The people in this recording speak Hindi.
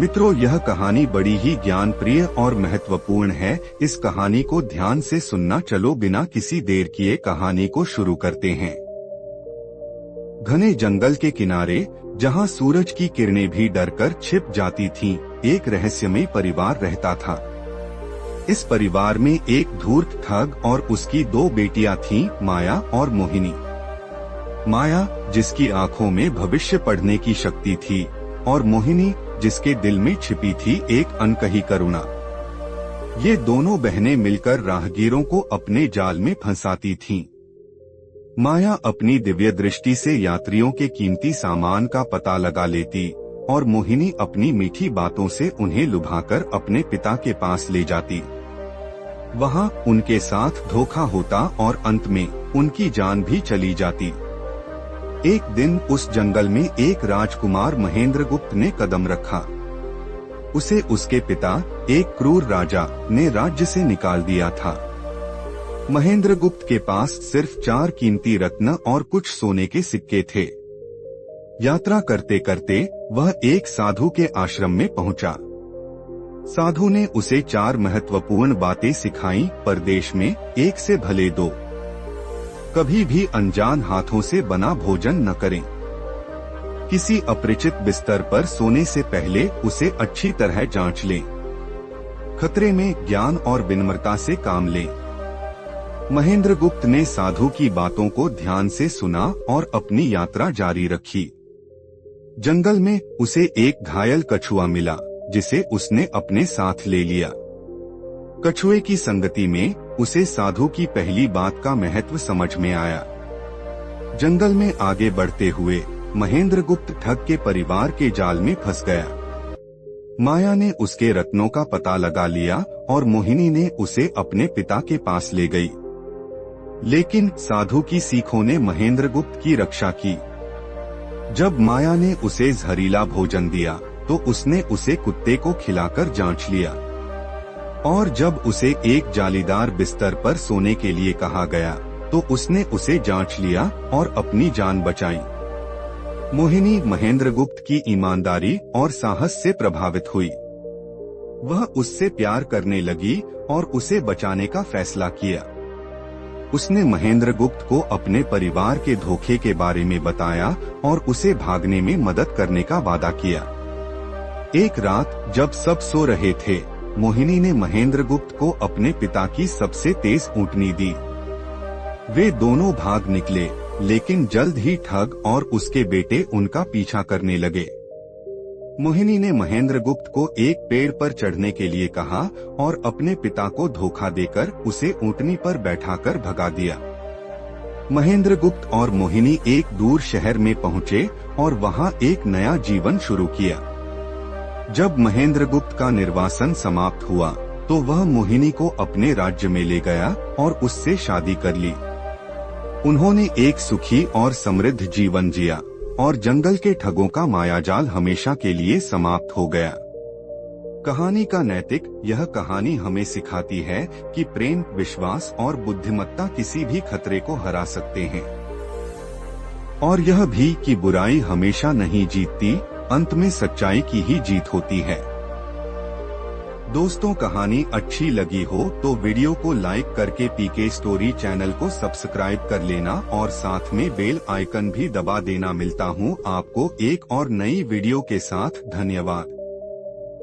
मित्रों, यह कहानी बड़ी ही ज्ञान प्रिय और महत्वपूर्ण है। इस कहानी को ध्यान से सुनना। चलो बिना किसी देर किए कहानी को शुरू करते हैं। घने जंगल के किनारे, जहां सूरज की किरणें भी डरकर छिप जाती थीं, एक रहस्यमय परिवार रहता था। इस परिवार में एक धूर्त ठग और उसकी दो बेटियां थीं, माया और मोहिनी। माया, जिसकी आंखों में भविष्य पढ़ने की शक्ति थी, और मोहिनी, जिसके दिल में छिपी थी एक अनकही करुणा। ये दोनों बहनें मिलकर राहगीरों को अपने जाल में फंसाती थीं। माया अपनी दिव्य दृष्टि से यात्रियों के कीमती सामान का पता लगा लेती और मोहिनी अपनी मीठी बातों से उन्हें लुभाकर अपने पिता के पास ले जाती। वहां उनके साथ धोखा होता और अंत में उनकी जान भी चली जाती। एक दिन उस जंगल में एक राजकुमार महेंद्रगुप्त ने कदम रखा। उसे उसके पिता, एक क्रूर राजा, ने राज्य से निकाल दिया था। महेंद्रगुप्त के पास सिर्फ 4 कीमती रत्न और कुछ सोने के सिक्के थे। यात्रा करते करते वह एक साधु के आश्रम में पहुंचा। साधु ने उसे 4 महत्वपूर्ण बातें सिखाईं। परदेश में एक से भले 2, कभी भी अनजान हाथों से बना भोजन न करें, किसी अपरिचित बिस्तर पर सोने से पहले उसे अच्छी तरह जांच लें, खतरे में ज्ञान और विनम्रता से काम लें। महेंद्रगुप्त ने साधु की बातों को ध्यान से सुना और अपनी यात्रा जारी रखी। जंगल में उसे एक घायल कछुआ मिला, जिसे उसने अपने साथ ले लिया। कछुए की संगति में उसे साधु की पहली बात का महत्व समझ में आया। जंगल में आगे बढ़ते हुए महेंद्रगुप्त ठग के परिवार के जाल में फंस गया। माया ने उसके रत्नों का पता लगा लिया और मोहिनी ने उसे अपने पिता के पास ले गई। लेकिन साधु की सीखों ने महेंद्रगुप्त की रक्षा की। जब माया ने उसे जहरीला भोजन दिया तो उसने उसे कुत्ते को खिलाकर जांच लिया, और जब उसे एक जालीदार बिस्तर पर सोने के लिए कहा गया तो उसने उसे जांच लिया और अपनी जान बचाई। मोहिनी महेंद्रगुप्त की ईमानदारी और साहस से प्रभावित हुई। वह उससे प्यार करने लगी और उसे बचाने का फैसला किया। उसने महेंद्रगुप्त को अपने परिवार के धोखे के बारे में बताया और उसे भागने में मदद करने का वादा किया। एक रात जब सब सो रहे थे, मोहिनी ने महेंद्रगुप्त को अपने पिता की सबसे तेज ऊँटनी दी। वे दोनों भाग निकले, लेकिन जल्द ही ठग और उसके बेटे उनका पीछा करने लगे। मोहिनी ने महेंद्रगुप्त को एक पेड़ पर चढ़ने के लिए कहा और अपने पिता को धोखा देकर उसे ऊँटनी पर बैठाकर भगा दिया। महेंद्रगुप्त और मोहिनी एक दूर शहर में पहुँचे और वहाँ एक नया जीवन शुरू किया। जब महेंद्रगुप्त का निर्वासन समाप्त हुआ तो वह मोहिनी को अपने राज्य में ले गया और उससे शादी कर ली। उन्होंने एक सुखी और समृद्ध जीवन जिया और जंगल के ठगों का मायाजाल हमेशा के लिए समाप्त हो गया। कहानी का नैतिक: यह कहानी हमें सिखाती है कि प्रेम, विश्वास और बुद्धिमत्ता किसी भी खतरे को हरा सकते हैं, और यह भी कि बुराई हमेशा नहीं जीतती, अंत में सच्चाई की ही जीत होती है। दोस्तों, कहानी अच्छी लगी हो तो वीडियो को लाइक करके पीके स्टोरी चैनल को सब्सक्राइब कर लेना और साथ में बेल आइकन भी दबा देना। मिलता हूँ आपको एक और नई वीडियो के साथ। धन्यवाद।